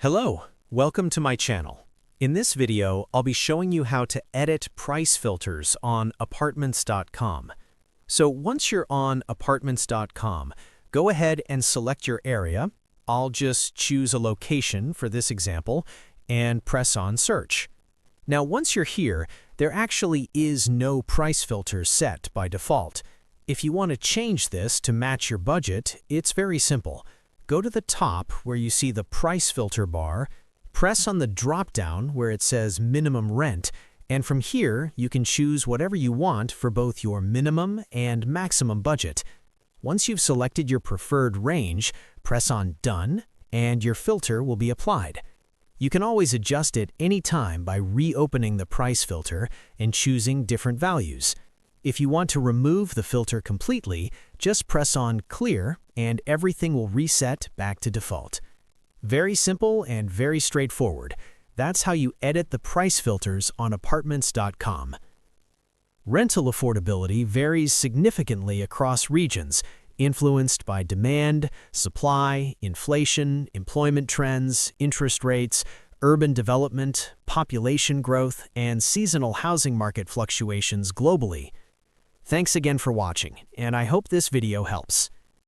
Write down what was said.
Hello, welcome to my channel. In this video, I'll be showing you how to edit price filters on Apartments.com. So once you're on Apartments.com, go ahead and select your area. I'll just choose a location for this example and press on Search. Now once you're here, there actually is no price filter set by default. If you want to change this to match your budget, it's very simple. Go to the top where you see the price filter bar, press on the drop-down where it says minimum rent, and from here you can choose whatever you want for both your minimum and maximum budget. Once you've selected your preferred range, press on Done, and your filter will be applied. You can always adjust it anytime by reopening the price filter and choosing different values. If you want to remove the filter completely, just press on Clear and everything will reset back to default. Very simple and very straightforward. That's how you edit the price filters on Apartments.com. Rental affordability varies significantly across regions, influenced by demand, supply, inflation, employment trends, interest rates, urban development, population growth, and seasonal housing market fluctuations globally. Thanks again for watching, and I hope this video helps.